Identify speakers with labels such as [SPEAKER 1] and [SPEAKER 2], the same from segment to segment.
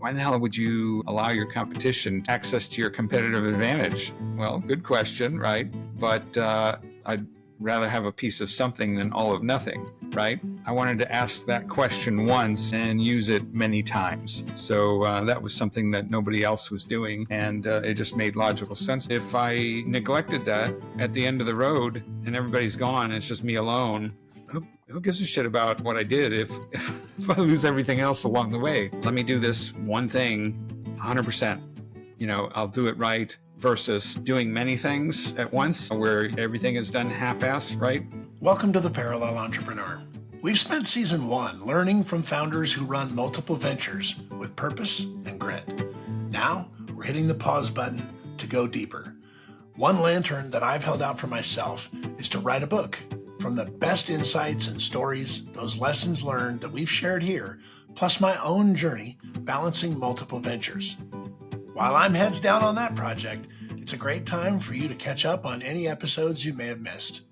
[SPEAKER 1] Why the hell would you allow your competition access to your competitive advantage? Well, good question, right? But I'd rather have a piece of something than all of nothing, right? I wanted to ask that question once and use it many times. So that was something that nobody else was doing, and it just made logical sense. If I neglected that at the end of the road and everybody's gone, it's just me alone, who gives a shit about what I did if I lose everything else along the way? Let me do this one thing 100%. I'll do it right, versus doing many things at once where everything is done half-assed, right?
[SPEAKER 2] Welcome to The Parallel Entrepreneur. We've spent season 1 learning from founders who run multiple ventures with purpose and grit. Now, we're hitting the pause button to go deeper. One lantern that I've held out for myself is to write a book. From the best insights and stories, those lessons learned that we've shared here, plus my own journey balancing multiple ventures. While I'm heads down on that project, it's a great time for you to catch up on any episodes you may have missed.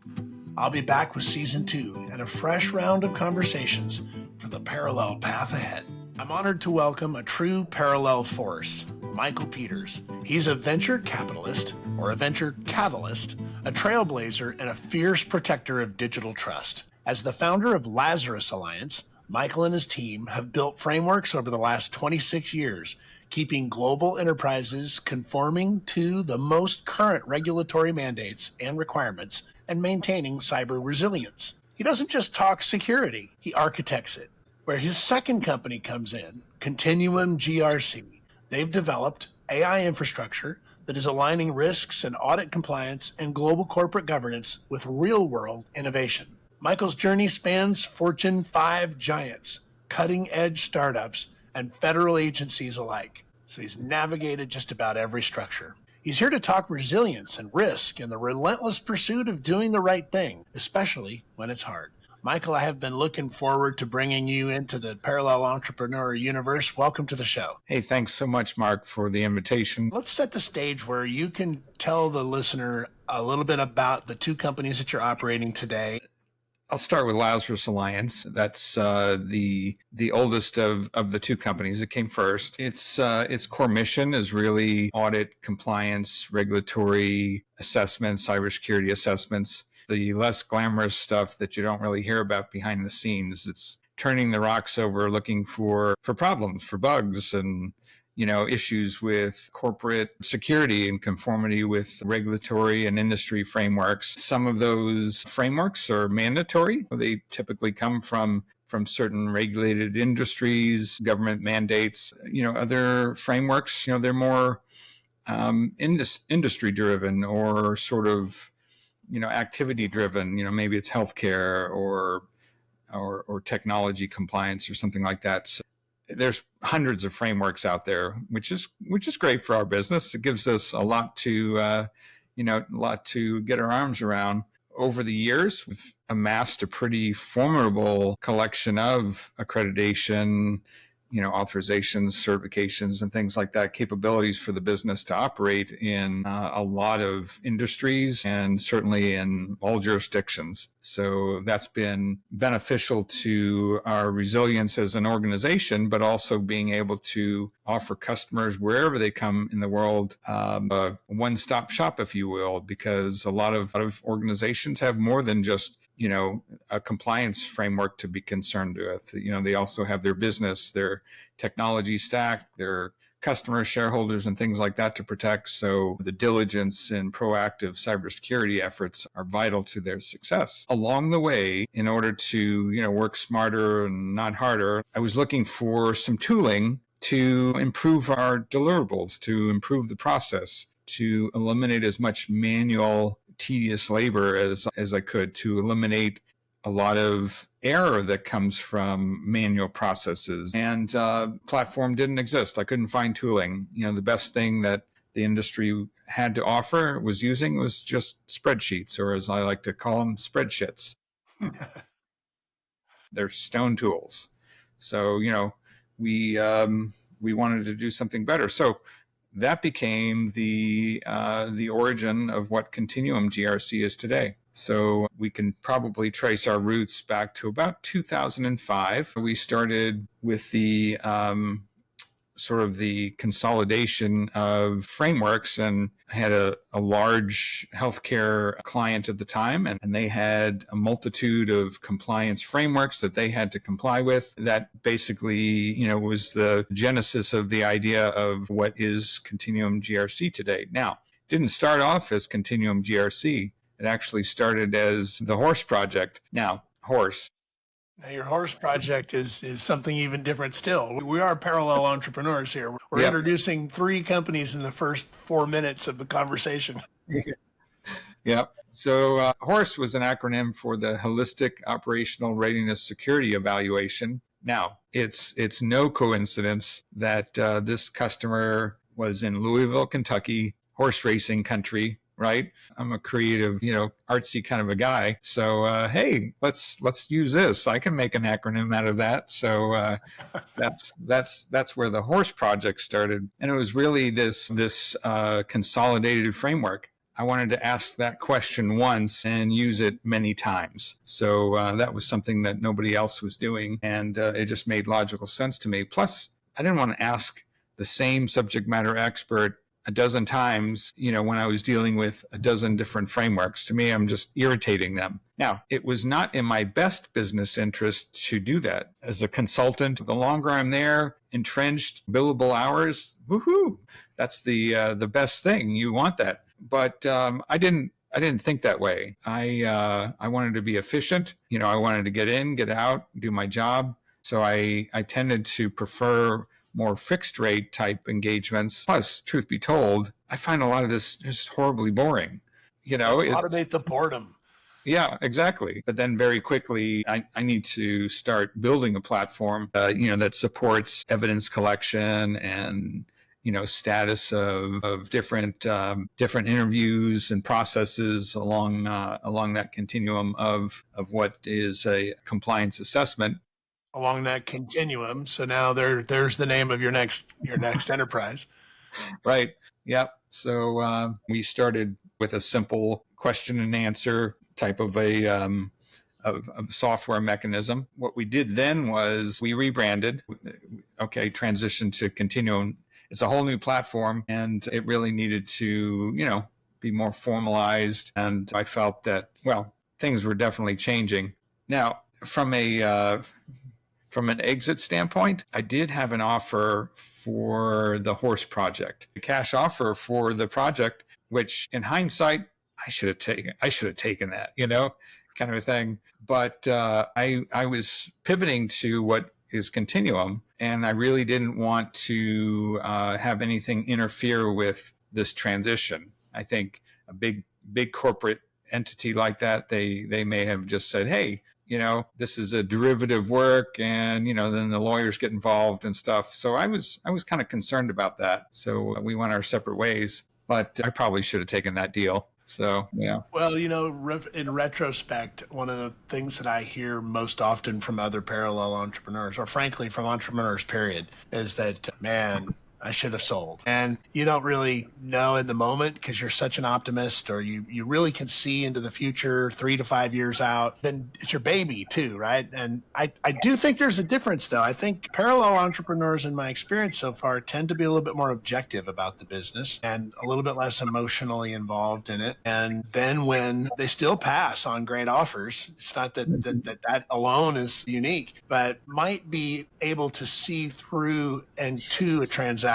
[SPEAKER 2] I'll be back with season 2 and a fresh round of conversations for the parallel path ahead. I'm honored to welcome a true parallel force, Michael Peters. He's a venture capitalist, or a venture catalyst, a trailblazer, and a fierce protector of digital trust. As the founder of Lazarus Alliance, Michael and his team have built frameworks over the last 26 years, keeping global enterprises conforming to the most current regulatory mandates and requirements and maintaining cyber resilience. He doesn't just talk security, he architects it. Where his second company comes in, Continuum GRC, they've developed AI infrastructure that is aligning risks and audit compliance and global corporate governance with real-world innovation. Michael's journey spans Fortune 5 giants, cutting-edge startups, and federal agencies alike. So he's navigated just about every structure. He's here to talk resilience and risk and the relentless pursuit of doing the right thing, especially when it's hard. Michael, I have been looking forward to bringing you into the Parallel Entrepreneur universe. Welcome to the show.
[SPEAKER 1] Hey, thanks so much, Mark, for the invitation.
[SPEAKER 2] Let's set the stage where you can tell the listener a little bit about the two companies that you're operating today.
[SPEAKER 1] I'll start with Lazarus Alliance. That's the oldest of the two companies. It came first. Its core mission is really audit, compliance, regulatory assessments, cybersecurity assessments, the less glamorous stuff that you don't really hear about behind the scenes. It's turning the rocks over, looking for problems, for bugs, and issues with corporate security and conformity with regulatory and industry frameworks. Some of those frameworks are mandatory. They typically come from certain regulated industries, government mandates. Other frameworks, they're more industry driven or sort of, activity driven. Maybe it's healthcare or technology compliance or something like that. So there's hundreds of frameworks out there, which is great for our business. It gives us a lot to get our arms around. Over the years, we've amassed a pretty formidable collection of accreditation, authorizations, certifications, and things like that, capabilities for the business to operate in a lot of industries and certainly in all jurisdictions. So that's been beneficial to our resilience as an organization, but also being able to offer customers wherever they come in the world a one-stop shop, if you will, because a lot of organizations have more than just a compliance framework to be concerned with. They also have their business, their technology stack, their customers, shareholders, and things like that to protect. So the diligence and proactive cybersecurity efforts are vital to their success. Along the way, in order to, work smarter and not harder, I was looking for some tooling to improve our deliverables, to improve the process, to eliminate as much manual tedious labor as I could, to eliminate a lot of error that comes from manual processes. And platform didn't exist. I couldn't find tooling. The best thing that the industry had to offer was just spreadsheets, or as I like to call them, spreadsheets. They're stone tools. So, we wanted to do something better. So that became the origin of what Continuum GRC is today. So we can probably trace our roots back to about 2005. We started with the sort of the consolidation of frameworks, and I had a large healthcare client at the time, and they had a multitude of compliance frameworks that they had to comply with. That basically, was the genesis of the idea of what is Continuum GRC today. Now, it didn't start off as Continuum GRC. It actually started as the Horse Project. Now, Horse.
[SPEAKER 2] Now, your horse project is something even different still. We are parallel entrepreneurs here. We're introducing 3 companies in the first 4 minutes of the conversation.
[SPEAKER 1] Yep. So HORSE was an acronym for the Holistic Operational Readiness Security Evaluation. Now, it's no coincidence that this customer was in Louisville, Kentucky, horse racing country. Right? I'm a creative, artsy kind of a guy. So, hey, let's use this. I can make an acronym out of that. So that's where the Horse Project started. And it was really this consolidated framework. I wanted to ask that question once and use it many times. So that was something that nobody else was doing. And it just made logical sense to me. Plus, I didn't want to ask the same subject matter expert a dozen times, when I was dealing with a dozen different frameworks. To me, I'm just irritating them. Now, it was not in my best business interest to do that. As a consultant, the longer I'm there, entrenched, billable hours, woohoo, that's the best thing. You want that. But I didn't think that way. I wanted to be efficient. I wanted to get in, get out, do my job. So I tended to prefer more fixed rate type engagements. Plus, truth be told, I find a lot of this just horribly boring.
[SPEAKER 2] Automate the boredom.
[SPEAKER 1] Yeah, exactly. But then very quickly, I need to start building a platform, that supports evidence collection and, status of different interviews and processes along that continuum of what is a compliance assessment.
[SPEAKER 2] Along that continuum. So now there's the name of your next enterprise.
[SPEAKER 1] Right. Yep. So we started with a simple question and answer type of a of software mechanism. What we did then was we rebranded. Transitioned to Continuum. It's a whole new platform, and it really needed to be more formalized. And I felt that things were definitely changing. Now, from an exit standpoint, I did have an offer for the Horse Project, a cash offer for the project, which in hindsight, I should have taken that, kind of a thing. But I was pivoting to what is Continuum, and I really didn't want to have anything interfere with this transition. I think a big corporate entity like that, they may have just said, hey, this is a derivative work, and then the lawyers get involved and stuff. So I was kind of concerned about that. So we went our separate ways, but I probably should have taken that deal. So, yeah.
[SPEAKER 2] Well, in retrospect, one of the things that I hear most often from other parallel entrepreneurs, or frankly from entrepreneurs period, is that, man, I should have sold. And you don't really know in the moment because you're such an optimist, or you really can see into the future 3 to 5 years out. Then it's your baby too, right? And I do think there's a difference though. I think parallel entrepreneurs in my experience so far tend to be a little bit more objective about the business and a little bit less emotionally involved in it. And then when they still pass on great offers, it's not that alone is unique, but might be able to see through and to a transaction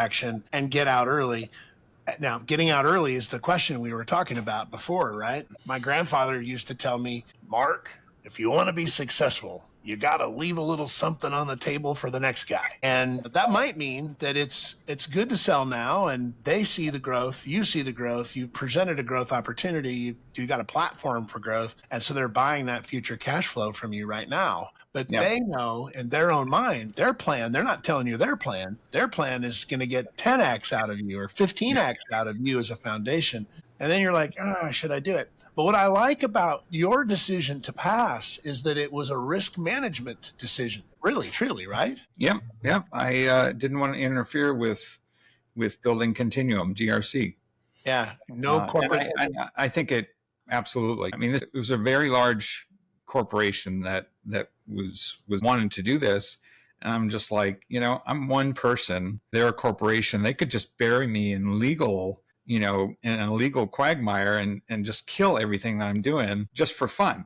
[SPEAKER 2] and get out early. Now, getting out early is the question we were talking about before, right? My grandfather used to tell me, Mark, if you want to be successful, you got to leave a little something on the table for the next guy. And that might mean that it's good to sell now, and they see the growth, you see the growth, you presented a growth opportunity, you got a platform for growth, and so they're buying that future cash flow from you right now. But they know in their own mind, their plan, they're not telling you their plan. Their plan is going to get 10x out of you or 15x out of you as a foundation. And then you're like, should I do it? But what I like about your decision to pass is that it was a risk management decision. Really, truly, right?
[SPEAKER 1] Yep. I didn't want to interfere with building Continuum, GRC.
[SPEAKER 2] Yeah, no corporate.
[SPEAKER 1] I think it absolutely. I mean, it was a very large corporation that was wanting to do this, And I'm just like, I'm one person. They're a corporation. They could just bury me in legal, in a legal quagmire and just kill everything that I'm doing just for fun,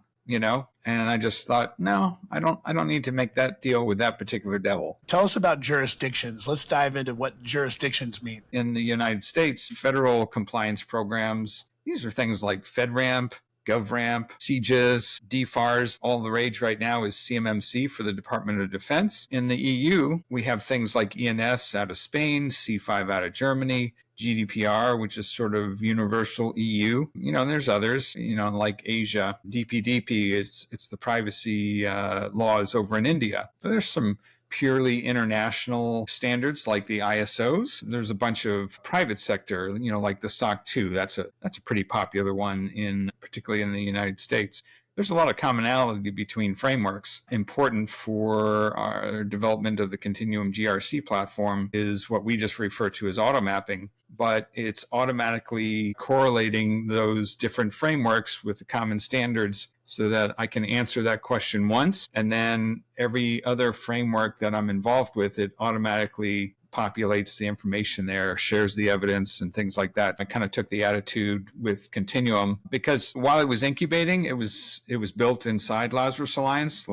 [SPEAKER 1] And I just thought, no, I don't need to make that deal with that particular devil.
[SPEAKER 2] Tell us about jurisdictions. Let's dive into what jurisdictions mean.
[SPEAKER 1] In the United States, federal compliance programs, these are things like FedRAMP, GovRAMP, CGIS, DFARS. All the rage right now is CMMC for the Department of Defense. In the EU, we have things like ENS out of Spain, C5 out of Germany, GDPR, which is sort of universal EU. And there's others, like Asia. DPDP, it's the privacy laws over in India. So there's some purely international standards like the ISOs. There's a bunch of private sector, like the SOC 2. That's a pretty popular one particularly in the United States. There's a lot of commonality between frameworks. Important for our development of the Continuum GRC platform is what we just refer to as auto mapping, but it's automatically correlating those different frameworks with the common standards so that I can answer that question once, and then every other framework that I'm involved with, it automatically populates the information there, shares the evidence and things like that. I kind of took the attitude with Continuum because while it was incubating, it was built inside Lazarus Alliance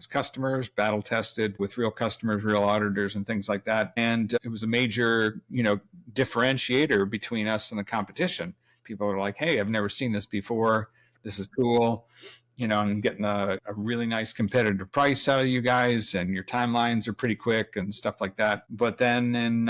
[SPEAKER 1] customers, battle tested with real customers, real auditors and things like that. And it was a major, differentiator between us and the competition. People are like, hey, I've never seen this before. This is cool. I'm getting a really nice competitive price out of you guys, and your timelines are pretty quick and stuff like that. But then in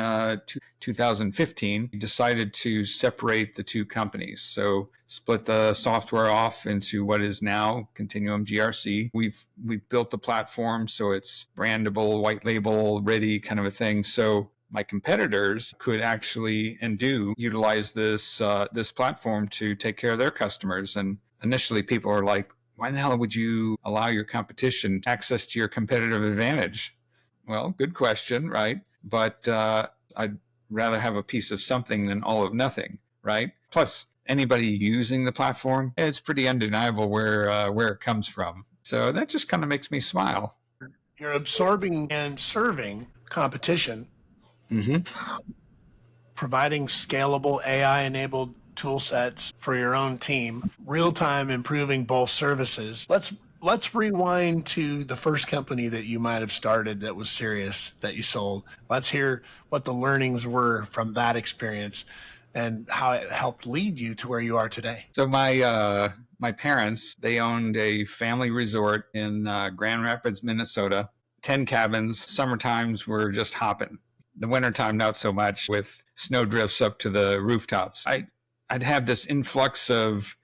[SPEAKER 1] 2015, we decided to separate the two companies. So split the software off into what is now Continuum GRC. We've built the platform so it's brandable, white label, ready kind of a thing. So my competitors could actually and do utilize this platform to take care of their customers. And initially, people are like, why the hell would you allow your competition access to your competitive advantage? Well, good question, right? But I'd rather have a piece of something than all of nothing, right? Plus, anybody using the platform, it's pretty undeniable where it comes from. So that just kind of makes me smile.
[SPEAKER 2] You're absorbing and serving competition, providing scalable AI-enabled tool sets for your own team, real-time improving both services. Let's rewind to the first company that you might have started that was serious, that you sold. Let's hear what the learnings were from that experience and how it helped lead you to where you are today.
[SPEAKER 1] So my parents, they owned a family resort in Grand Rapids, Minnesota. 10 cabins. Summer times were just hopping. The wintertime, not so much, with snow drifts up to the rooftops. I'd have this influx of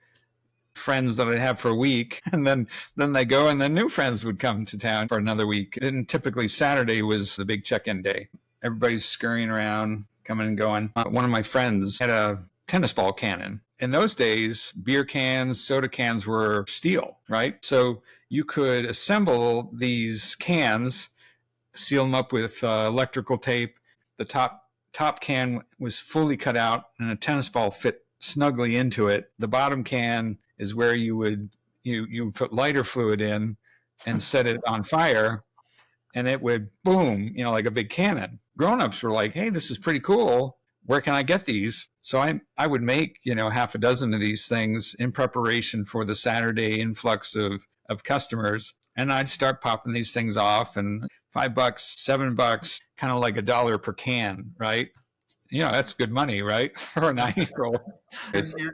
[SPEAKER 1] friends that I'd have for a week, and then they go, and then new friends would come to town for another week. And typically Saturday was the big check-in day. Everybody's scurrying around, coming and going. One of my friends had a tennis ball cannon. In those days, beer cans, soda cans were steel, right? So you could assemble these cans, seal them up with electrical tape. The top can was fully cut out, and a tennis ball fit snugly into it. The bottom can is where you would put lighter fluid in and set it on fire, and it would boom, like a big cannon. Grown-ups were like, hey, this is pretty cool. Where can I get these? So I would make, half a dozen of these things in preparation for the Saturday influx of customers. And I'd start popping these things off, and $5, $7, kind of like $1 per can, right? That's good money, right? For a 9-year-old.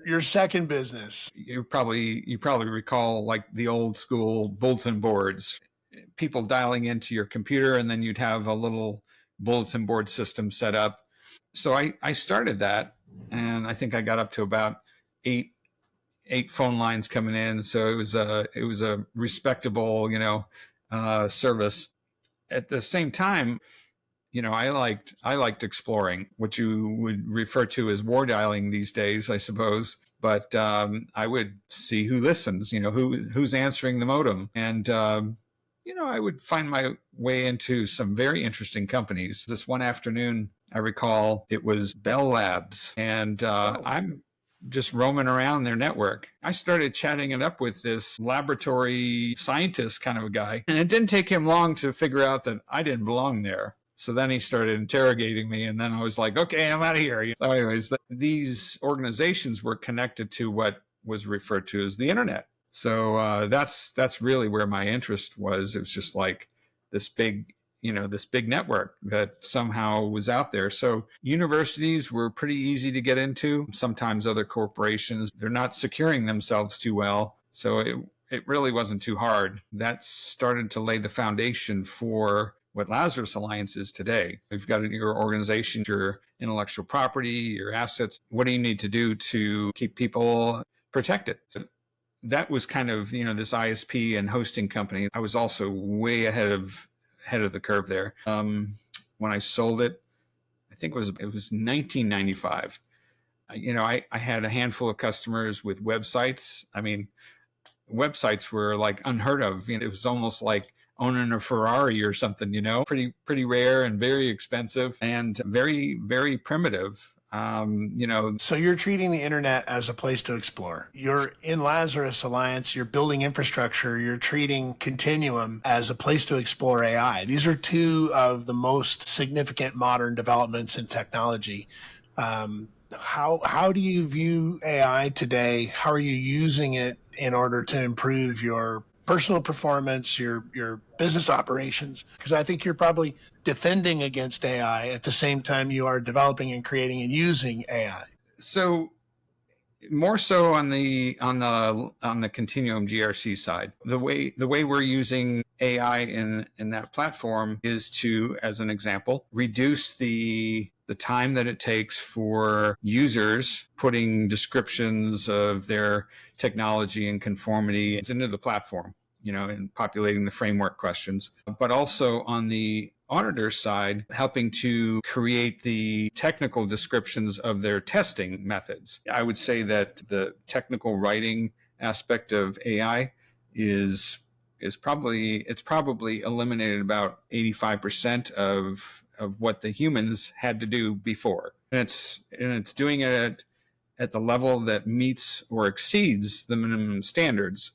[SPEAKER 2] Your second business.
[SPEAKER 1] You probably recall like the old school bulletin boards, people dialing into your computer, and then you'd have a little bulletin board system set up. So I started that, and I think I got up to about eight phone lines coming in. So it was a respectable, service. At the same time, I liked exploring, what you would refer to as war dialing these days, I suppose. But I would see who listens, who's answering the modem. And, I would find my way into some very interesting companies. This one afternoon, I recall it was Bell Labs. And just roaming around their network. I started chatting it up with this laboratory scientist kind of a guy, and it didn't take him long to figure out that I didn't belong there. So then he started interrogating me, and then I was like, okay, I'm out of here. So anyways, these organizations were connected to what was referred to as the internet. So that's really where my interest was. It was just like this big network that somehow was out there. So universities were pretty easy to get into. Sometimes other corporations, they're not securing themselves too well. So it really wasn't too hard. That started to lay the foundation for what Lazarus Alliance is today. You've got your organization, your intellectual property, your assets. What do you need to do to keep people protected? That was kind of, this ISP and hosting company. I was also way ahead of the curve there. When I sold it, I think it was 1995. I had a handful of customers with websites. I mean, websites were like unheard of. It was almost like owning a Ferrari or something, pretty rare and very expensive and very, very primitive.
[SPEAKER 2] So you're treating the internet as a place to explore. You're in Lazarus Alliance, you're building infrastructure, you're treating Continuum as a place to explore AI. These are two of the most significant modern developments in technology. How do you view AI today? How are you using it in order to improve your personal performance, your business operations? Because I think you're probably defending against AI at the same time you are developing and creating and using AI.
[SPEAKER 1] So more so on the Continuum GRC side, the way we're using AI in that platform is to, as an example, reduce the time that it takes for users putting descriptions of their technology and conformity into the platform, and populating the framework questions. But also on the auditor side, helping to create the technical descriptions of their testing methods. I would say that the technical writing aspect of AI is probably eliminated about 85% of what the humans had to do before. And it's doing it at the level that meets or exceeds the minimum standards,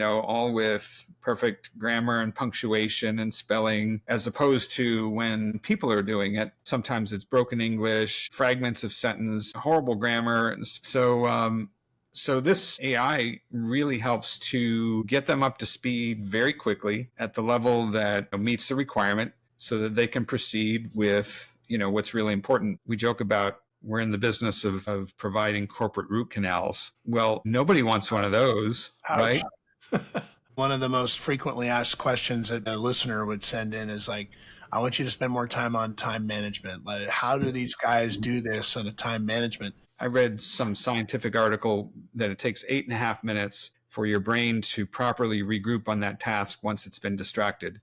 [SPEAKER 1] all with perfect grammar and punctuation and spelling, as opposed to when people are doing it. Sometimes it's broken English, fragments of sentence, horrible grammar. And so this AI really helps to get them up to speed very quickly at the level that meets the requirement so that they can proceed with, what's really important. We joke about we're in the business of providing corporate root canals. Well, nobody wants one of those, right?
[SPEAKER 2] One of the most frequently asked questions that a listener would send in is like, I want you to spend more time on time management. Like, how do these guys do this on a time management?
[SPEAKER 1] I read some scientific article that it takes 8.5 minutes for your brain to properly regroup on that task once it's been distracted.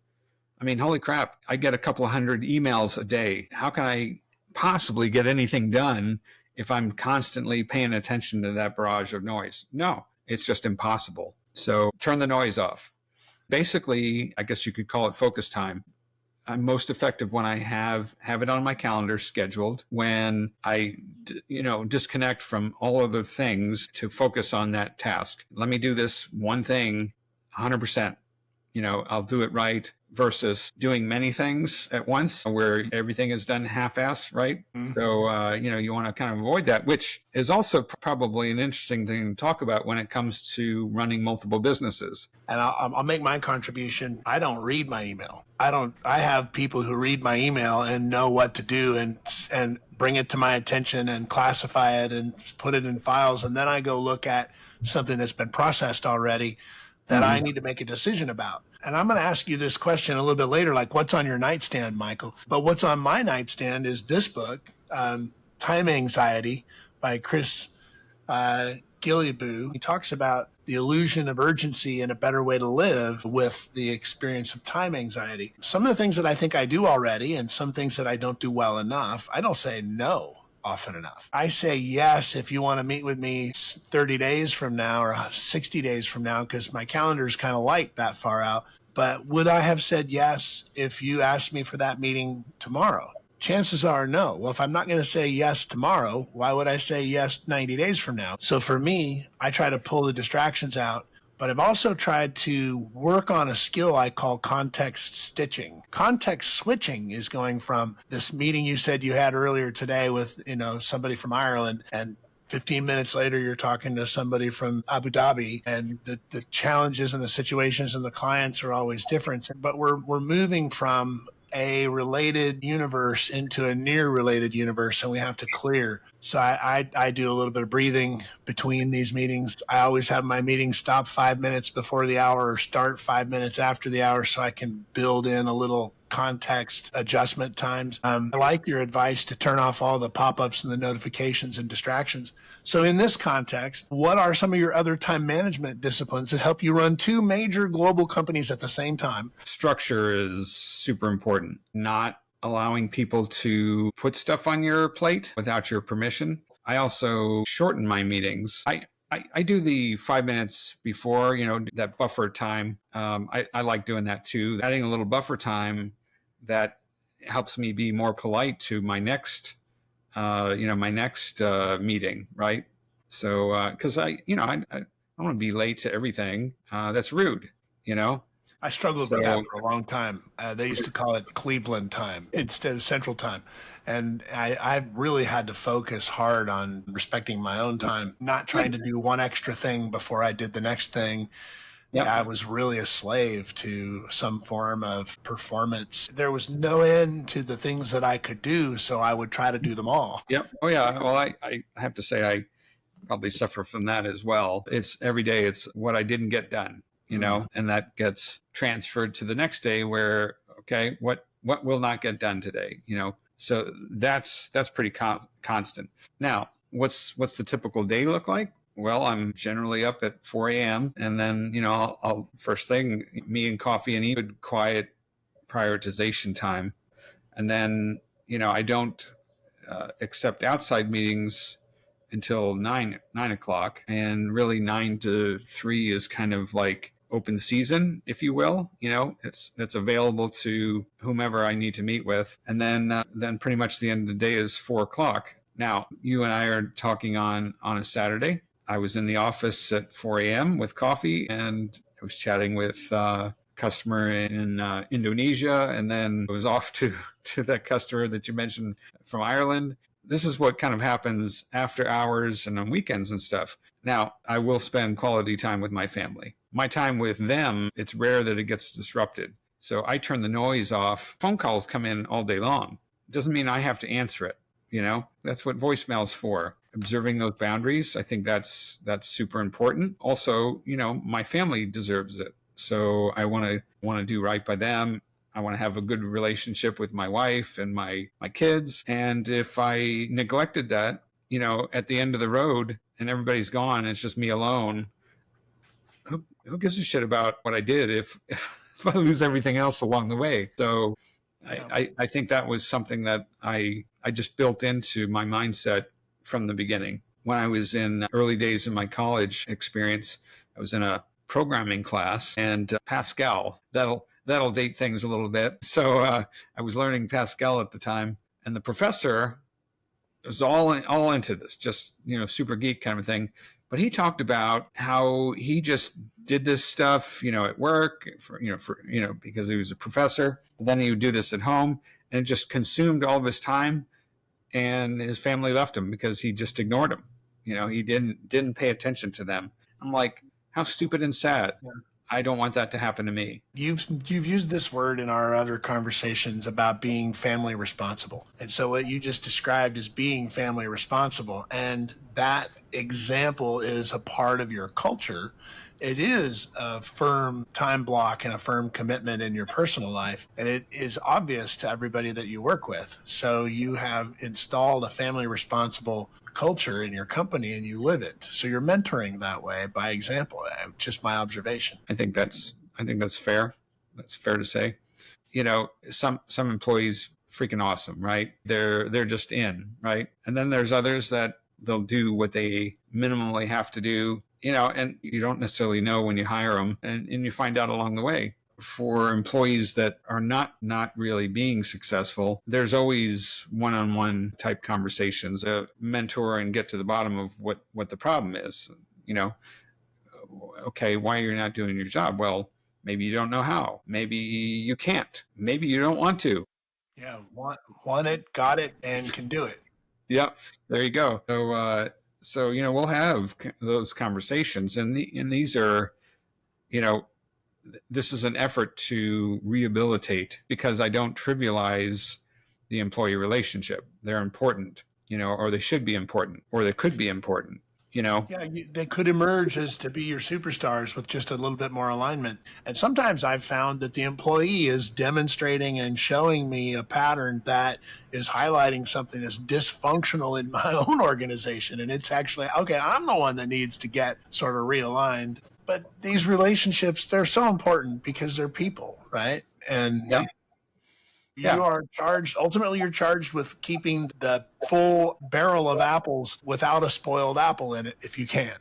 [SPEAKER 1] I mean, holy crap, I get a couple of hundred emails a day. How can I possibly get anything done if I'm constantly paying attention to that barrage of noise? No, it's just impossible. So turn the noise off. Basically, I guess you could call it focus time. I'm most effective when I have it on my calendar scheduled, when I, disconnect from all other things to focus on that task. Let me do this one thing 100%. I'll do it right, versus doing many things at once where everything is done half-assed, right? Mm-hmm. So, you want to kind of avoid that, which is also probably an interesting thing to talk about when it comes to running multiple businesses.
[SPEAKER 2] And I'll make my contribution. I don't read my email. I have people who read my email and know what to do and bring it to my attention and classify it and put it in files. And then I go look at something that's been processed already that I need to make a decision about. And I'm going to ask you this question a little bit later, like what's on your nightstand, Michael? But what's on my nightstand is this book, Time Anxiety by Chris Guillebeau. He talks about the illusion of urgency and a better way to live with the experience of time anxiety. Some of the things that I think I do already and some things that I don't do well enough, I don't say no often enough. I say yes if you want to meet with me 30 days from now or 60 days from now, because my calendar is kind of light that far out. But would I have said yes if you asked me for that meeting tomorrow? chances are no. Well, if I'm not going to say yes tomorrow, why would I say yes 90 days from now? So for me, I try to pull the distractions out, but I've also tried to work on a skill I call context stitching. Context switching is going from this meeting you said you had earlier today with, somebody from Ireland, and 15 minutes later, you're talking to somebody from Abu Dhabi, and the challenges and the situations and the clients are always different. But we're moving from a related universe into a near related universe, and we have to clear. So I do a little bit of breathing between these meetings. I always have my meetings stop 5 minutes before the hour or start 5 minutes after the hour so I can build in a little context adjustment times. I like your advice to turn off all the pop-ups and the notifications and distractions. So in this context, what are some of your other time management disciplines that help you run two major global companies at the same time?
[SPEAKER 1] Structure is super important. Not allowing people to put stuff on your plate without your permission. I also shorten my meetings. I do the 5 minutes before, that buffer time. I like doing that too. Adding a little buffer time that helps me be more polite to my next, meeting, right? So, because I don't want to be late to everything. That's rude,
[SPEAKER 2] I struggled with that for a long time. They used to call it Cleveland time instead of Central time. And I really had to focus hard on respecting my own time, not trying to do one extra thing before I did the next thing. Yep. I was really a slave to some form of performance. There was no end to the things that I could do, so I would try to do them all.
[SPEAKER 1] Yep. Oh, yeah. Well, I have to say I probably suffer from that as well. It's every day, it's what I didn't get done, and that gets transferred to the next day where, okay, what will not get done today, So that's pretty constant. Now, what's the typical day look like? Well, I'm generally up at 4 a.m. and then, I'll first thing, me and coffee and good quiet prioritization time. And then, I don't accept outside meetings until 9 o'clock. And really 9 to 3 is kind of like open season, if you will. It's available to whomever I need to meet with. And then pretty much the end of the day is 4 o'clock. Now, you and I are talking on a Saturday. I was in the office at 4 a.m. with coffee, and I was chatting with a customer in Indonesia, and then I was off to that customer that you mentioned from Ireland. This is what kind of happens after hours and on weekends and stuff. Now, I will spend quality time with my family. My time with them, it's rare that it gets disrupted. So I turn the noise off. Phone calls come in all day long. It doesn't mean I have to answer it. That's what voicemail's for. Observing those boundaries, I think that's super important. Also, my family deserves it. So I want to do right by them. I want to have a good relationship with my wife and my kids. And if I neglected that, at the end of the road and everybody's gone, it's just me alone. Who gives a shit about what I did if I lose everything else along the way? So I think that was something that I just built into my mindset from the beginning. When I was in early days of my college experience, I was in a programming class and Pascal. That'll date things a little bit. So I was learning Pascal at the time, and the professor was all into this, just super geek kind of thing. But he talked about how he just did this stuff, at work, because he was a professor. But then he would do this at home, and it just consumed all of his time. And his family left him because he just ignored them. He didn't pay attention to them. I'm like, how stupid and sad. Yeah. I don't want that to happen to me.
[SPEAKER 2] You've used this word in our other conversations about being family responsible. And so what you just described is being family responsible. And that example is a part of your culture. It is a firm time block and a firm commitment in your personal life. And it is obvious to everybody that you work with. So you have installed a family responsible culture in your company and you live it. So you're mentoring that way by example. Just my observation.
[SPEAKER 1] I think that's fair. That's fair to say. Some employees freaking awesome, right? They're just in, right? And then there's others that they'll do what they minimally have to do, and you don't necessarily know when you hire them, and you find out along the way. for employees that are not really being successful, there's always one-on-one type conversations, a mentor, and get to the bottom of what the problem is. Okay, why you're not doing your job? Well, maybe you don't know how. Maybe you can't. Maybe you don't want to.
[SPEAKER 2] Yeah, want it, got it, and can do it.
[SPEAKER 1] Yep, there you go. So we'll have those conversations, and these are, this is an effort to rehabilitate, because I don't trivialize the employee relationship. They're important, or they should be important, or they could be important.
[SPEAKER 2] Yeah, they could emerge as to be your superstars with just a little bit more alignment. And sometimes I've found that the employee is demonstrating and showing me a pattern that is highlighting something that's dysfunctional in my own organization. And it's actually, okay, I'm the one that needs to get sort of realigned. But these relationships, they're so important because they're people, right? And
[SPEAKER 1] Yeah.
[SPEAKER 2] you are charged, ultimately, you're charged with keeping the full barrel of apples without a spoiled apple in it, if you can.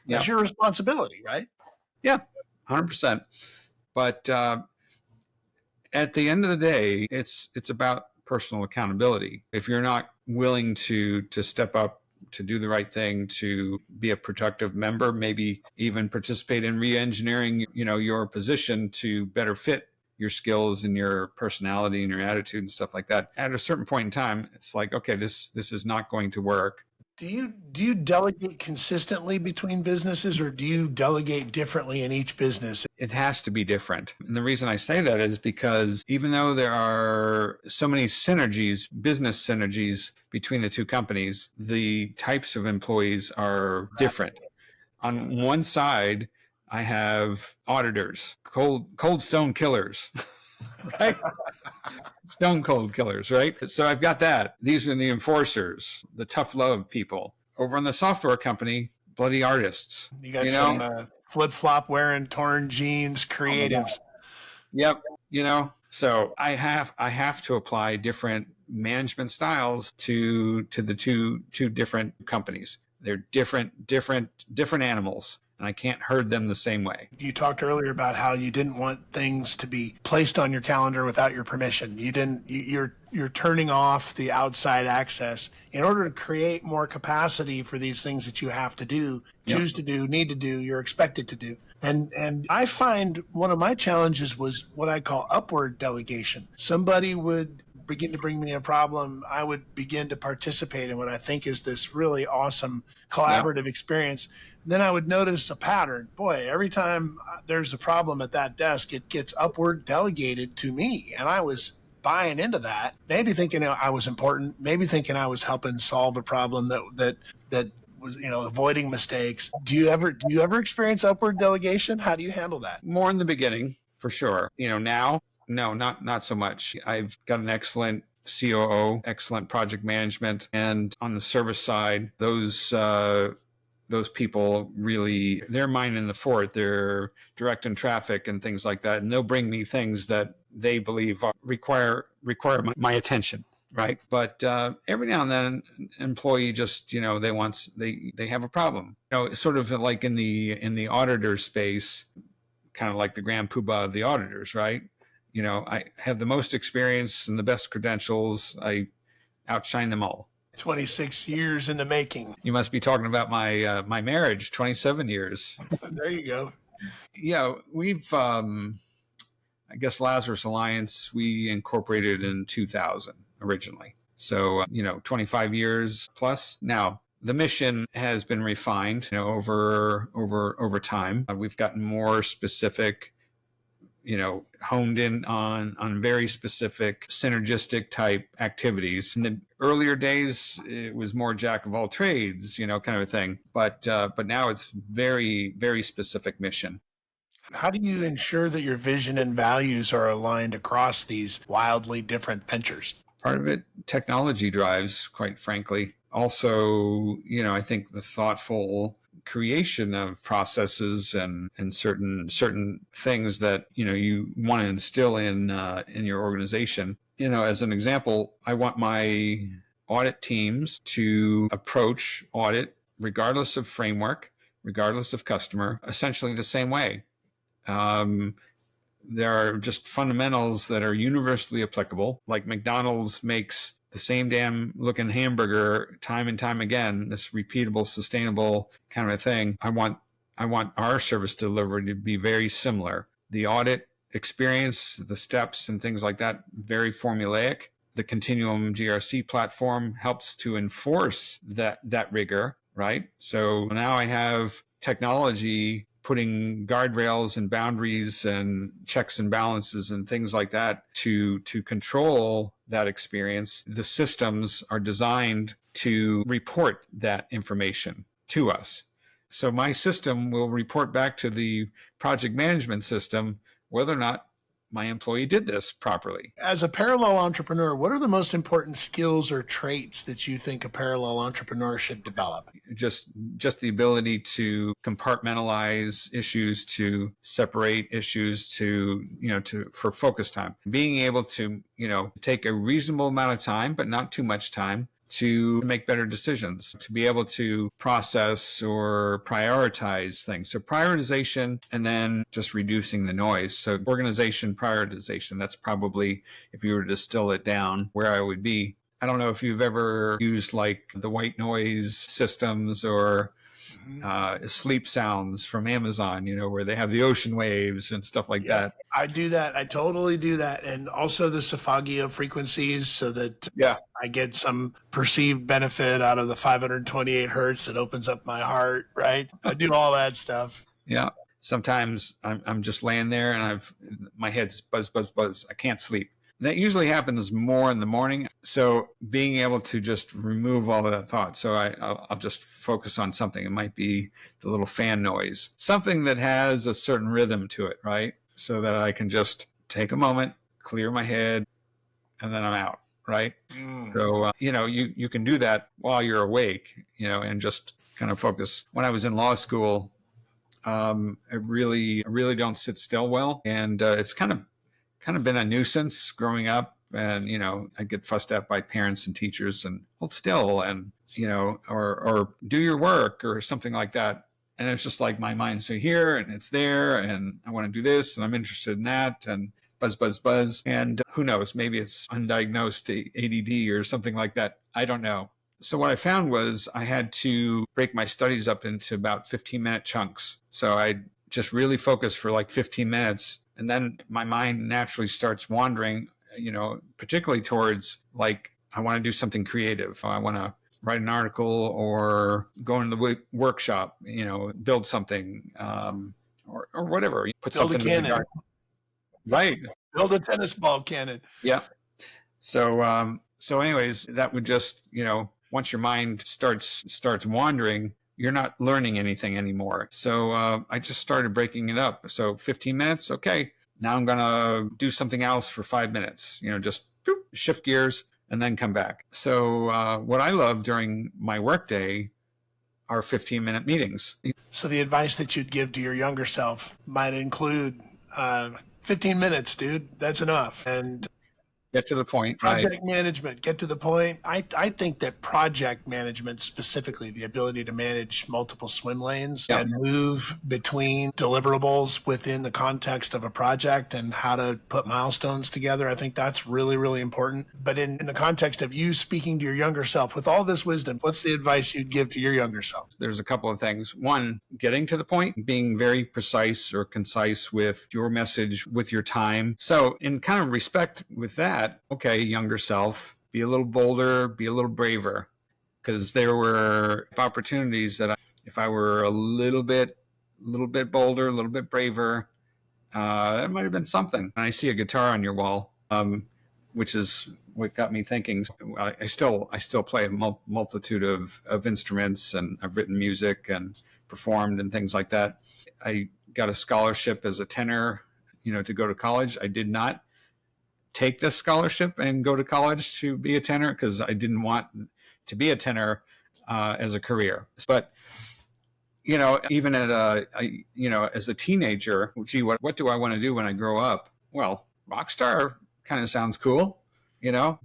[SPEAKER 2] That's your responsibility, right?
[SPEAKER 1] Yeah, 100%. But at the end of the day, it's about personal accountability. If you're not willing to step up, to do the right thing, to be a productive member, maybe even participate in re-engineering, your position to better fit your skills and your personality and your attitude and stuff like that. At a certain point in time, it's like, okay, this is not going to work.
[SPEAKER 2] Do you delegate consistently between businesses, or do you delegate differently in each business?
[SPEAKER 1] It has to be different. And the reason I say that is because even though there are so many synergies, business synergies between the two companies, the types of employees are different. On one side, I have auditors, cold stone killers, right? Stone cold killers, right? So I've got that. These are the enforcers, the tough love people. Over in the software company, bloody artists.
[SPEAKER 2] You got some flip-flop wearing torn jeans creatives.
[SPEAKER 1] Yep. So I have to apply different management styles to the two different companies. They're different animals, and I can't herd them the same way.
[SPEAKER 2] You talked earlier about how you didn't want things to be placed on your calendar without your permission. You're turning off the outside access in order to create more capacity for these things that you have to do, choose to do, need to do, you're expected to do. And I find one of my challenges was what I call upward delegation. Somebody would begin to bring me a problem. I would begin to participate in what I think is this really awesome collaborative experience. And then I would notice a pattern. Boy, every time there's a problem at that desk, it gets upward delegated to me. And I was buying into that, maybe thinking I was important, maybe thinking I was helping solve a problem that was, avoiding mistakes. Do you ever experience upward delegation? How do you handle that?
[SPEAKER 1] More in the beginning, for sure. Now, no, not so much. I've got an excellent COO, excellent project management, and on the service side, those people really, they're mine in the fort. They're directing traffic and things like that, and they'll bring me things that they believe require my attention. Right. But every now and then an employee just, they have a problem. Sort of like in the auditor space, kind of like the grand poobah of the auditors, right? I have the most experience and the best credentials. I outshine them all.
[SPEAKER 2] 26 years in the making.
[SPEAKER 1] You must be talking about my marriage, 27 years.
[SPEAKER 2] There you go.
[SPEAKER 1] Yeah, we've I guess Lazarus Alliance, we incorporated in 2000 originally. So, 25 years plus. Now, the mission has been refined, over time. We've gotten more specific, honed in on very specific synergistic type activities. In the earlier days, it was more jack of all trades, kind of a thing. But now it's very, very specific mission.
[SPEAKER 2] How do you ensure that your vision and values are aligned across these wildly different ventures?
[SPEAKER 1] Part of it, technology drives, quite frankly. Also, I think the thoughtful creation of processes and certain things that, you want to instill in your organization. As an example, I want my audit teams to approach audit, regardless of framework, regardless of customer, essentially the same way. there are just fundamentals that are universally applicable. Like McDonald's makes the same damn looking hamburger time and time again, this repeatable, sustainable kind of thing. I want our service delivery to be very similar. The audit experience, the steps and things like that, very formulaic. The Continuum GRC platform helps to enforce that rigor, right? So now I have technology putting guardrails and boundaries and checks and balances and things like that to control that experience. The systems are designed to report that information to us. So my system will report back to the project management system whether or not my employee did this properly.
[SPEAKER 2] As a parallel entrepreneur, what are the most important skills or traits that you think a parallel entrepreneur should develop?
[SPEAKER 1] Just the ability to compartmentalize issues, to separate issues, for focus time. Being able to, take a reasonable amount of time, but not too much time, to make better decisions, to be able to process or prioritize things. So prioritization, and then just reducing the noise. So organization, prioritization, that's probably, if you were to distill it down, where I would be. I don't know if you've ever used like the white noise systems or sleep sounds from Amazon, where they have the ocean waves and stuff like that.
[SPEAKER 2] I do that. I totally do that. And also the Safagia frequencies so that I get some perceived benefit out of the 528 hertz that opens up my heart, right? I do all that stuff.
[SPEAKER 1] Yeah. Sometimes I'm just laying there and my head's buzz, buzz, buzz. I can't sleep. That usually happens more in the morning. So being able to just remove all of that thought. So I'll just focus on something. It might be the little fan noise, something that has a certain rhythm to it, right? So that I can just take a moment, clear my head, and then I'm out, right? So, you can do that while you're awake, and just kind of focus. When I was in law school, I really don't sit still well. And it's kind of been a nuisance growing up, and I get fussed at by parents and teachers and hold still and or do your work or something like that. And it's just like my mind's so here and it's there, and I want to do this and I'm interested in that, and buzz, buzz, buzz. And who knows, maybe it's undiagnosed ADD or something like that. I don't know. So what I found was I had to break my studies up into about 15-minute chunks. So I just really focus for like 15 minutes. And then my mind naturally starts wandering, particularly towards like, I want to do something creative. I want to write an article or go into the workshop, build something, or whatever. Put
[SPEAKER 2] Build
[SPEAKER 1] something
[SPEAKER 2] a cannon.
[SPEAKER 1] in the garden. Right.
[SPEAKER 2] Build a tennis ball cannon.
[SPEAKER 1] Yeah. So anyways, that would just, once your mind starts wandering, you're not learning anything anymore. So I just started breaking it up. So 15 minutes, okay. Now I'm going to do something else for 5 minutes, just shift gears and then come back. So what I love during my workday are 15-minute meetings.
[SPEAKER 2] So the advice that you'd give to your younger self might include 15 minutes, dude. That's enough. And
[SPEAKER 1] get to the point.
[SPEAKER 2] Project management, get to the point. I think that project management, specifically the ability to manage multiple swim lanes and move between deliverables within the context of a project and how to put milestones together, I think that's really, really important. But in the context of you speaking to your younger self, with all this wisdom, what's the advice you'd give to your younger self?
[SPEAKER 1] There's a couple of things. One, getting to the point, being very precise or concise with your message, with your time. So in kind of respect with that, okay, younger self, be a little bolder, be a little braver, because there were opportunities that if I were a little bit bolder, a little bit braver, it might have been something. And I see a guitar on your wall, which is what got me thinking. I still play a multitude of instruments, and I've written music and performed and things like that. I got a scholarship as a tenor, to go to college. I did not take this scholarship and go to college to be a tenor because I didn't want to be a tenor as a career. But, even at as a teenager, gee, what do I want to do when I grow up? Well, rock star kind of sounds cool,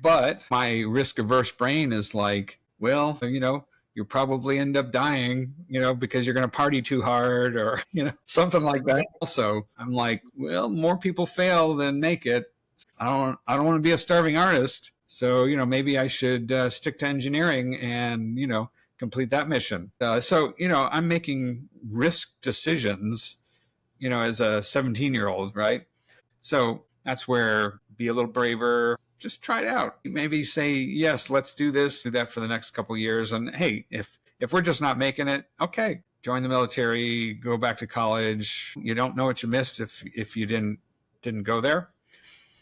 [SPEAKER 1] but my risk averse brain is like, well, you're you'll probably end up dying, because you're going to party too hard or, something like that. Also, I'm like, well, more people fail than make it. I don't want to be a starving artist. So, maybe I should stick to engineering and, complete that mission. So, I'm making risk decisions, as a 17-year-old, right? So that's where be a little braver, just try it out. Maybe say, yes, let's do this, do that for the next couple of years. And hey, if we're just not making it, okay, join the military, go back to college. You don't know what you missed if you didn't go there.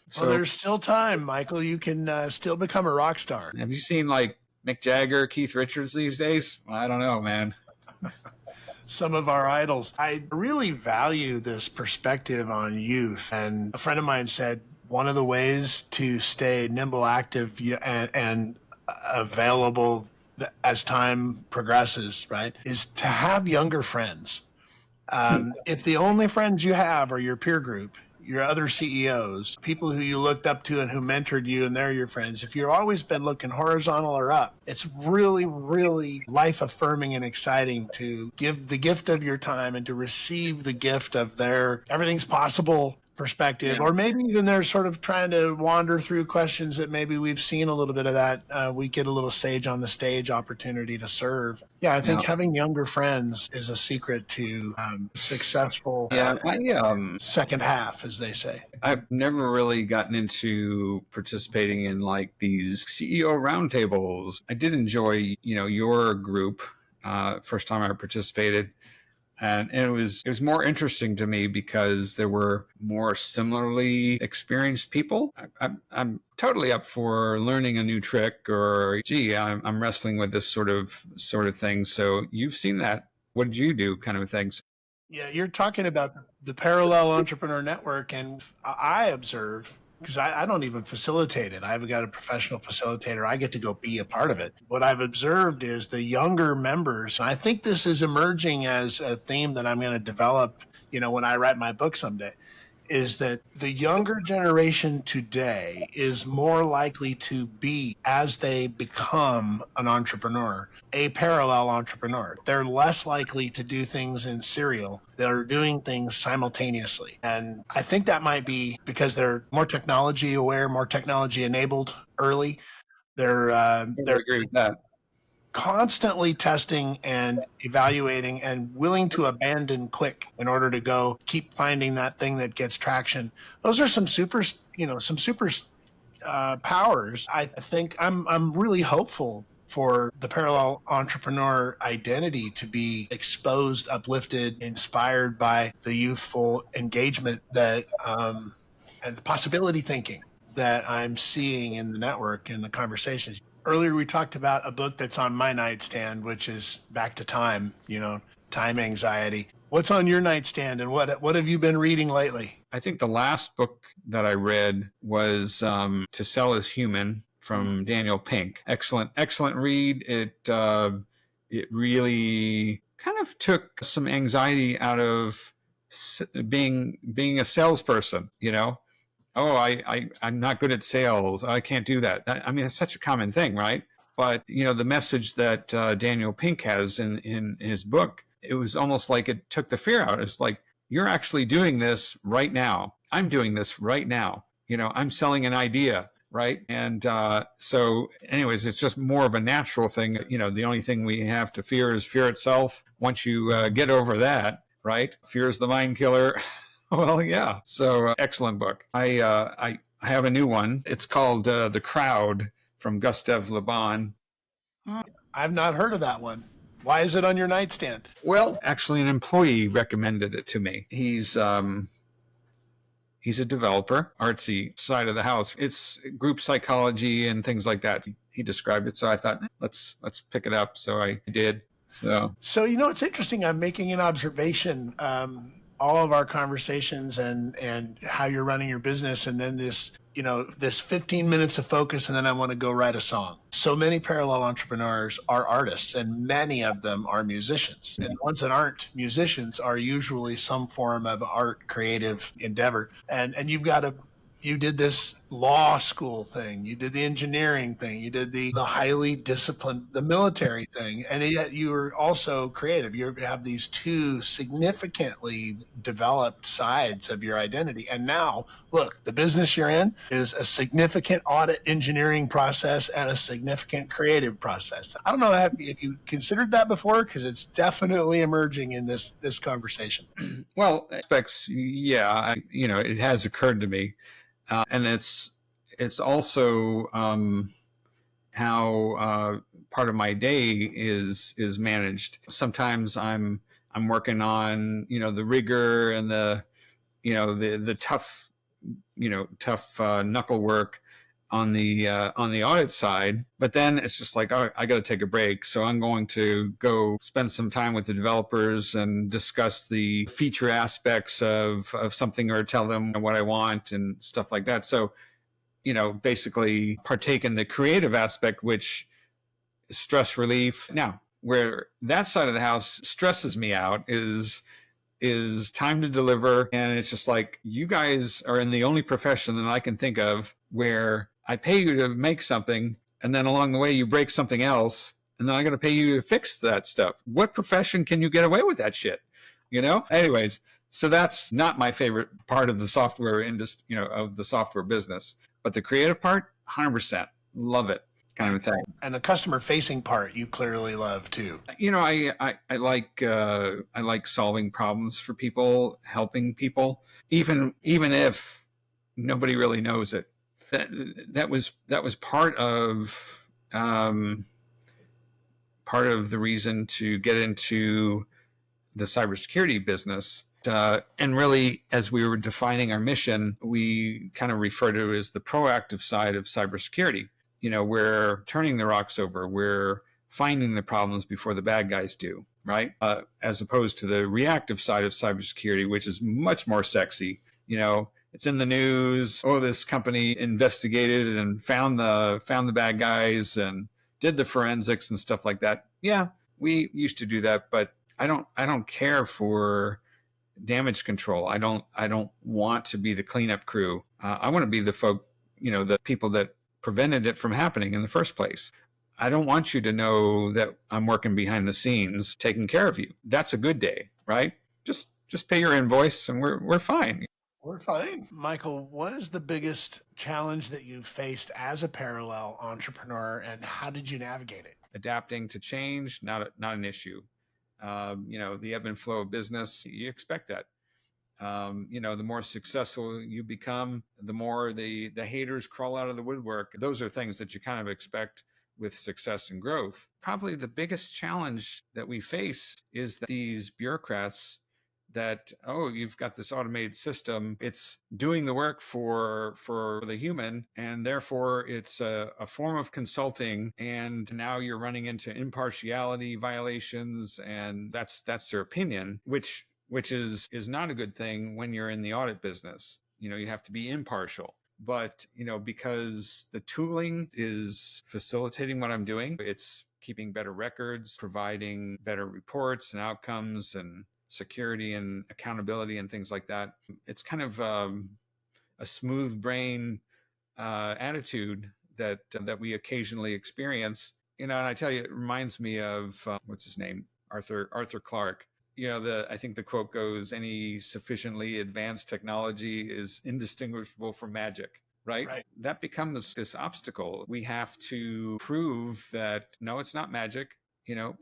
[SPEAKER 2] So there's still time, Michael. You can still become a rock star.
[SPEAKER 1] Have you seen like Mick Jagger, Keith Richards these days? Well, I don't know, man.
[SPEAKER 2] Some of our idols. I really value this perspective on youth. And a friend of mine said one of the ways to stay nimble, active, and available as time progresses, right, is to have younger friends. If the only friends you have are your peer group, your other CEOs, people who you looked up to and who mentored you, and they're your friends, if you've always been looking horizontal or up, it's really, really life affirming and exciting to give the gift of your time and to receive the gift of their everything's possible perspective, or maybe even they're sort of trying to wander through questions that maybe we've seen a little bit of that. We get a little sage on the stage opportunity to serve. Yeah, I think having younger friends is a secret to successful second half, as they say.
[SPEAKER 1] I've never really gotten into participating in like these CEO roundtables. I did enjoy, your group first time I participated. And it was more interesting to me because there were more similarly experienced people. I'm totally up for learning a new trick, or gee, I'm wrestling with this sort of thing. So you've seen that. What did you do, kind of things?
[SPEAKER 2] Yeah, you're talking about the parallel entrepreneur network, and I observe, because I don't even facilitate it. I've got a professional facilitator. I get to go be a part of it. What I've observed is the younger members, and I think this is emerging as a theme that I'm going to develop, when I write my book someday, is that the younger generation today is more likely to be, as they become an entrepreneur, a parallel entrepreneur. They're less likely to do things in serial. They're doing things simultaneously. And I think that might be because they're more technology aware, more technology enabled early. They're
[SPEAKER 1] agree with that.
[SPEAKER 2] Constantly testing and evaluating and willing to abandon quick in order to go keep finding that thing that gets traction. Those are some super powers. I think I'm really hopeful for the parallel entrepreneur identity to be exposed, uplifted, inspired by the youthful engagement that and possibility thinking that I'm seeing in the network and the conversations. Earlier, we talked about a book that's on my nightstand, which is Back to Time, time anxiety. What's on your nightstand, and what have you been reading lately?
[SPEAKER 1] I think the last book that I read was To Sell is Human from Daniel Pink. Excellent read. It really kind of took some anxiety out of being a salesperson, Oh, I'm not good at sales. I can't do that. I mean, it's such a common thing, right? But, the message that Daniel Pink has in his book, it was almost like it took the fear out. It's like, you're actually doing this right now. I'm doing this right now. I'm selling an idea, right? And so anyways, it's just more of a natural thing. The only thing we have to fear is fear itself. Once you get over that, right? Fear is the mind killer. Well, yeah. So excellent book. I have a new one. It's called The Crowd from Gustave Le Bon.
[SPEAKER 2] I've not heard of that one. Why is it on your nightstand?
[SPEAKER 1] Well, actually, an employee recommended it to me. He's a developer, artsy side of the house. It's group psychology and things like that. He described it, so I thought, let's pick it up. So I did. So
[SPEAKER 2] it's interesting. I'm making an observation. All of our conversations and how you're running your business, and then this 15 minutes of focus, and then I want to go write a song. So many parallel entrepreneurs are artists, and many of them are musicians. And the ones that aren't musicians are usually some form of art, creative endeavor. And you did this law school thing, you did the engineering thing, you did the highly disciplined, the military thing, and yet you were also creative. You have these two significantly developed sides of your identity. And now, look, the business you're in is a significant audit engineering process and a significant creative process. I don't know if you considered that before, because it's definitely emerging in this conversation.
[SPEAKER 1] Well, aspects, yeah, it has occurred to me. And it's also how part of my day is managed. Sometimes I'm working on the rigor and the tough knuckle work on the audit side, but then it's just like, oh, I got to take a break, so I'm going to go spend some time with the developers and discuss the feature aspects of something, or tell them what I want and stuff like that. So basically partake in the creative aspect, which is stress relief. Now, where that side of the house stresses me out is time to deliver. And it's just like, you guys are in the only profession that I can think of where I pay you to make something, and then along the way you break something else, and then I got to pay you to fix that stuff. What profession can you get away with that shit? Anyways, so that's not my favorite part of the software industry, of the software business. But the creative part, 100%, love it, kind of a thing.
[SPEAKER 2] And the customer facing part, you clearly love too.
[SPEAKER 1] I like solving problems for people, helping people, even if nobody really knows it. That was part of the reason to get into the cybersecurity business. And really, as we were defining our mission, we kind of refer to it as the proactive side of cybersecurity. We're turning the rocks over. We're finding the problems before the bad guys do, right? As opposed to the reactive side of cybersecurity, which is much more sexy. It's in the news. Oh, this company investigated and found the bad guys and did the forensics and stuff like that. Yeah, we used to do that, but I don't care for damage control. I don't want to be the cleanup crew. I want to be the folk, the people that prevented it from happening in the first place. I don't want you to know that I'm working behind the scenes taking care of you. That's a good day, right? Just pay your invoice and we're fine.
[SPEAKER 2] We're fine. Michael, what is the biggest challenge that you've faced as a parallel entrepreneur, and how did you navigate it?
[SPEAKER 1] Adapting to change, not an issue. The ebb and flow of business, you expect that. The more successful you become, the more the haters crawl out of the woodwork. Those are things that you kind of expect with success and growth. Probably the biggest challenge that we face is that these bureaucrats that, oh, you've got this automated system, it's doing the work for the human, and therefore it's a form of consulting, and now you're running into impartiality violations, and that's their opinion, which is not a good thing when you're in the audit business. You have to be impartial. But, because the tooling is facilitating what I'm doing, it's keeping better records, providing better reports and outcomes and security and accountability and things like that. It's kind of a smooth brain attitude that we occasionally experience. And I tell you, it reminds me of, what's his name? Arthur Clarke. I think the quote goes, any sufficiently advanced technology is indistinguishable from magic, right? That becomes this obstacle. We have to prove that, no, it's not magic.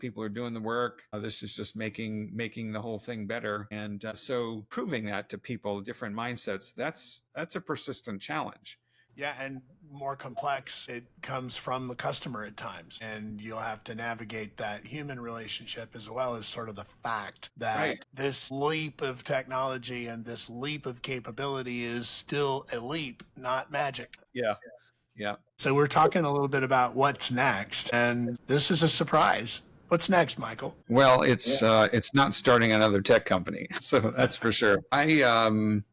[SPEAKER 1] People are doing the work. This is just making the whole thing better. And so proving that to people, different mindsets, that's a persistent challenge.
[SPEAKER 2] Yeah, and more complex. It comes from the customer at times, and you'll have to navigate that human relationship as well as sort of the fact that this leap of technology and this leap of capability is still a leap, not magic.
[SPEAKER 1] Yeah.
[SPEAKER 2] So we're talking a little bit about what's next, and this is a surprise. What's next, Michael?
[SPEAKER 1] Well, it's not starting another tech company, so that's for sure. I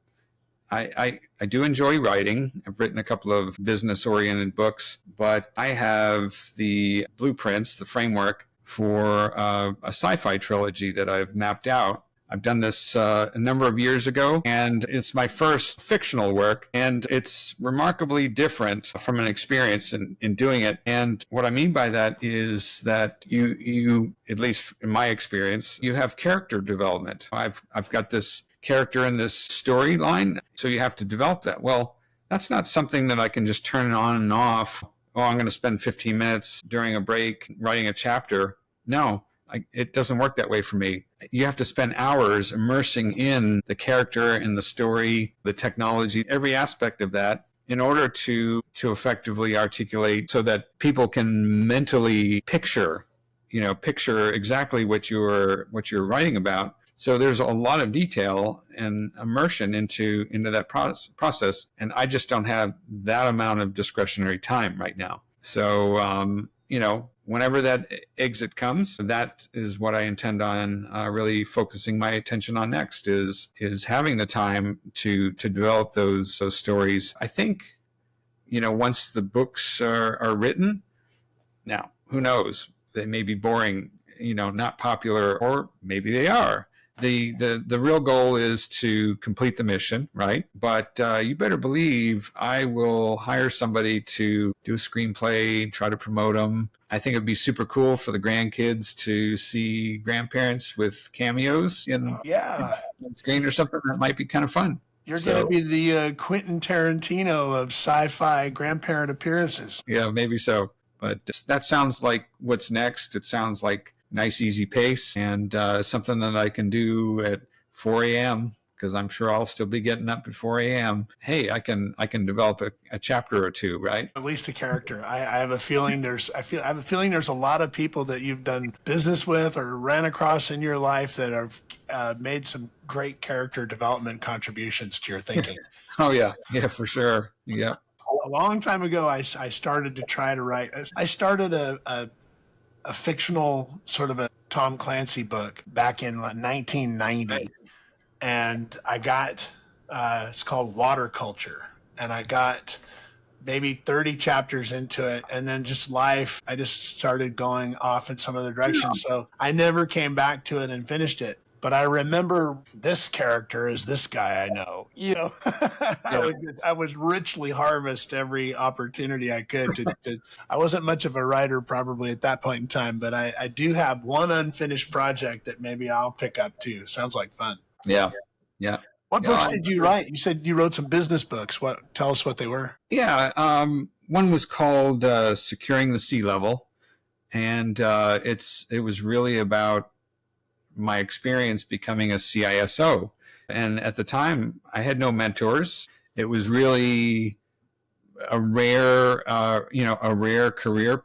[SPEAKER 1] do enjoy writing. I've written a couple of business-oriented books, but I have the blueprints, the framework for a sci-fi trilogy that I've mapped out. I've done this a number of years ago, and it's my first fictional work, and it's remarkably different from an experience in doing it. And what I mean by that is that you, at least in my experience, you have character development. I've got this character in this storyline, so you have to develop that. Well, that's not something that I can just turn on and off. Oh, I'm going to spend 15 minutes during a break writing a chapter. No, it doesn't work that way for me. You have to spend hours immersing in the character, in the story, the technology, every aspect of that in order to effectively articulate so that people can mentally picture exactly what you're writing about. So there's a lot of detail and immersion into that process, and I just don't have that amount of discretionary time right now. So, whenever that exit comes, that is what I intend on really focusing my attention on next, is having the time to develop those stories. I think, once the books are written, now, who knows? They may be boring, not popular, or maybe they are. The real goal is to complete the mission, right? But you better believe I will hire somebody to do a screenplay, try to promote them. I think it'd be super cool for the grandkids to see grandparents with cameos in on screen or something. That might be kind of fun.
[SPEAKER 2] You're going to be the Quentin Tarantino of sci-fi grandparent appearances.
[SPEAKER 1] Yeah, maybe so. But that sounds like what's next. It sounds like nice, easy pace, and something that I can do at 4 a.m. because I'm sure I'll still be getting up at 4 a.m. Hey, I can develop a chapter or two, right?
[SPEAKER 2] At least a character. I have a feeling there's a lot of people that you've done business with or ran across in your life that have made some great character development contributions to your thinking.
[SPEAKER 1] Oh yeah, for sure. Yeah.
[SPEAKER 2] A long time ago, I started to try to write. I started a fictional sort of a Tom Clancy book back in 1990. And I got, it's called Water Culture. And I got maybe 30 chapters into it. And then I just started going off in some other direction. So I never came back to it and finished it. But I remember this character as this guy I know. I would richly harvest every opportunity I could. I wasn't much of a writer probably at that point in time, but I do have one unfinished project that maybe I'll pick up too. Sounds like fun.
[SPEAKER 1] Yeah.
[SPEAKER 2] What books did you write? You said you wrote some business books. Tell us what they were.
[SPEAKER 1] Yeah. One was called Securing the Sea Level. And it was really about my experience becoming a CISO. And at the time, I had no mentors. It was really a rare career,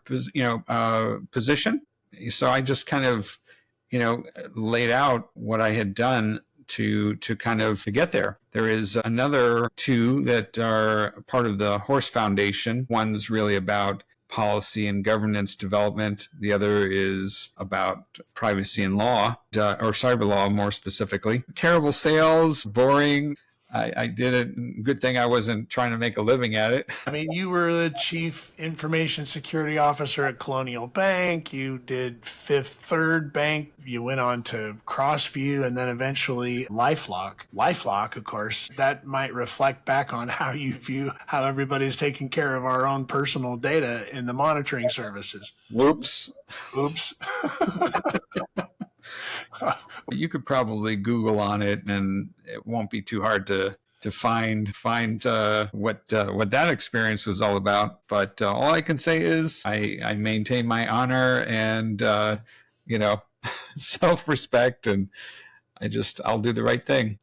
[SPEAKER 1] position. So I just kind of, laid out what I had done to kind of get there. There is another two that are part of the Horse Foundation. One's really about policy and governance development. The other is about privacy and law, or cyber law more specifically. Terrible sales, boring. I did it. Good thing I wasn't trying to make a living at it.
[SPEAKER 2] I mean, you were the chief information security officer at Colonial Bank. You did Fifth Third Bank. You went on to Crossview and then eventually LifeLock. LifeLock, of course, that might reflect back on how you view how everybody's taking care of our own personal data in the monitoring services.
[SPEAKER 1] Whoops. You could probably Google on it, and it won't be too hard to find what that experience was all about. But all I can say is I maintain my honor and self-respect, and I'll do the right thing.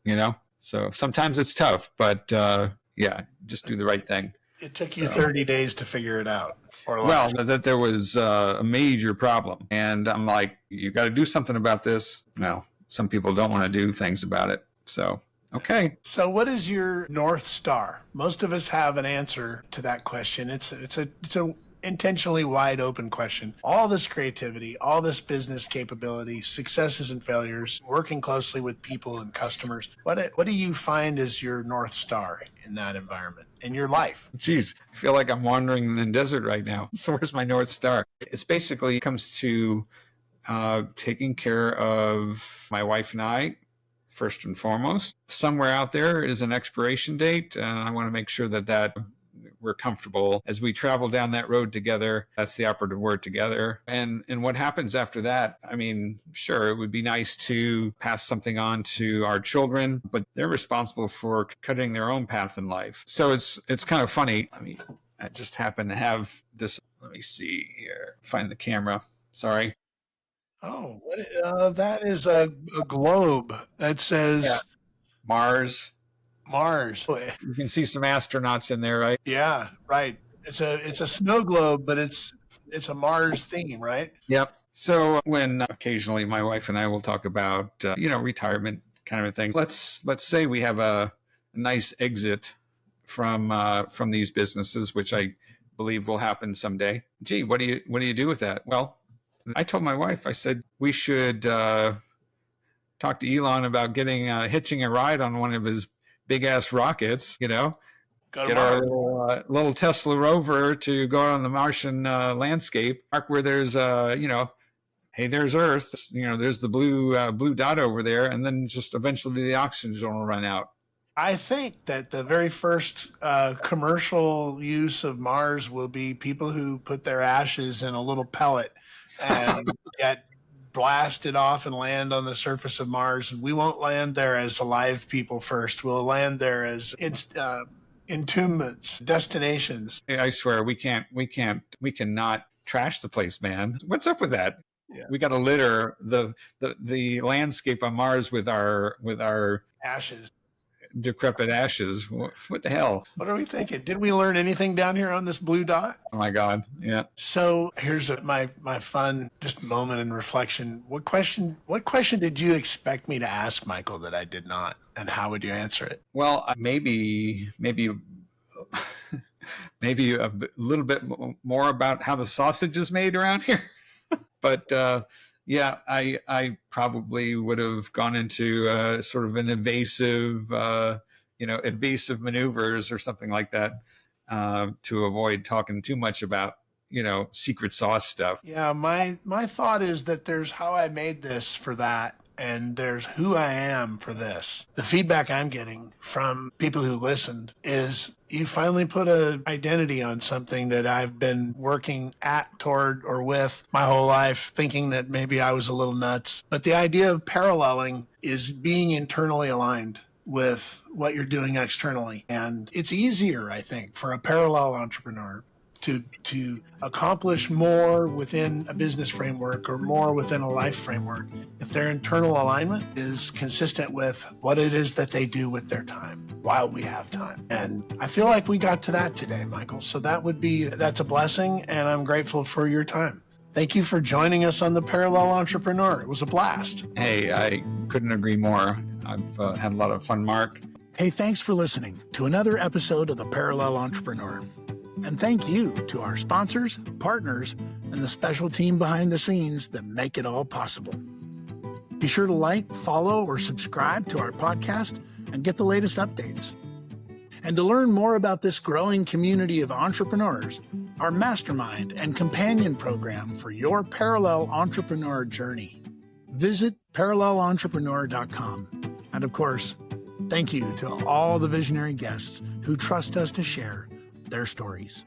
[SPEAKER 1] So sometimes it's tough, but just do the right thing.
[SPEAKER 2] It took you 30 days to figure it out.
[SPEAKER 1] Well, that there was a major problem. And I'm like, you got to do something about this. No, some people don't want to do things about it. So, okay.
[SPEAKER 2] So what is your North Star? Most of us have an answer to that question. It's a intentionally wide open question. All this creativity, all this business capability, successes and failures, working closely with people and customers. What do you find as your North Star in that environment, in your life?
[SPEAKER 1] Geez, I feel like I'm wandering in the desert right now. So where's my North Star? It's basically comes to taking care of my wife and I first and foremost. Somewhere out there is an expiration date, and I want to make sure that we're comfortable as we travel down that road together. That's the operative word, together. And what happens after that? I mean, sure, it would be nice to pass something on to our children, but they're responsible for cutting their own path in life. So it's kind of funny. I just happen to have this. Let me see here. Find the camera. Sorry.
[SPEAKER 2] Oh, that is a globe that says
[SPEAKER 1] Mars.
[SPEAKER 2] Mars.
[SPEAKER 1] You can see some astronauts in there, right?
[SPEAKER 2] Yeah, right. It's a snow globe, but it's a Mars theme, right?
[SPEAKER 1] Yep. So when occasionally my wife and I will talk about retirement kind of things. Let's say we have a nice exit from these businesses, which I believe will happen someday. Gee, what do you do with that? Well, I told my wife, I said we should talk to Elon about hitching a ride on one of his big ass rockets, get our little Tesla rover to go out on the Martian landscape, mark where there's hey, there's Earth, there's the blue dot over there, and then just eventually the oxygen will run out.
[SPEAKER 2] I think that the very first commercial use of Mars will be people who put their ashes in a little pellet and get blasted off and land on the surface of Mars. And we won't land there as alive people first. We'll land there as entombments, destinations.
[SPEAKER 1] I swear we cannot trash the place, man. What's up with that? Yeah. We got to litter the landscape on Mars with our
[SPEAKER 2] ashes.
[SPEAKER 1] Decrepit ashes. What the hell?
[SPEAKER 2] What are we thinking? Did we learn anything down here on this blue dot?
[SPEAKER 1] Oh my God. Yeah.
[SPEAKER 2] So here's my fun just moment in reflection. What question did you expect me to ask, Michael, that I did not? And how would you answer it?
[SPEAKER 1] Well, maybe a little bit more about how the sausage is made around here. But yeah, I probably would have gone into sort of an evasive maneuvers or something like that to avoid talking too much about, secret sauce stuff.
[SPEAKER 2] Yeah, my thought is that there's how I made this for that, and there's who I am for this. The feedback I'm getting from people who listened is you finally put an identity on something that I've been working toward or with my whole life, thinking that maybe I was a little nuts. But the idea of paralleling is being internally aligned with what you're doing externally. And it's easier, I think, for a parallel entrepreneur to accomplish more within a business framework or more within a life framework if their internal alignment is consistent with what it is that they do with their time while we have time. And I feel like we got to that today, Michael. So that's a blessing, and I'm grateful for your time. Thank you for joining us on The Parallel Entrepreneur. It was a blast.
[SPEAKER 1] Hey, I couldn't agree more. I've had a lot of fun, Mark.
[SPEAKER 2] Hey, thanks for listening to another episode of The Parallel Entrepreneur. And thank you to our sponsors, partners, and the special team behind the scenes that make it all possible. Be sure to like, follow, or subscribe to our podcast and get the latest updates. And to learn more about this growing community of entrepreneurs, our mastermind and companion program for your parallel entrepreneur journey, visit parallelentrepreneur.com. And of course, thank you to all the visionary guests who trust us to share their stories.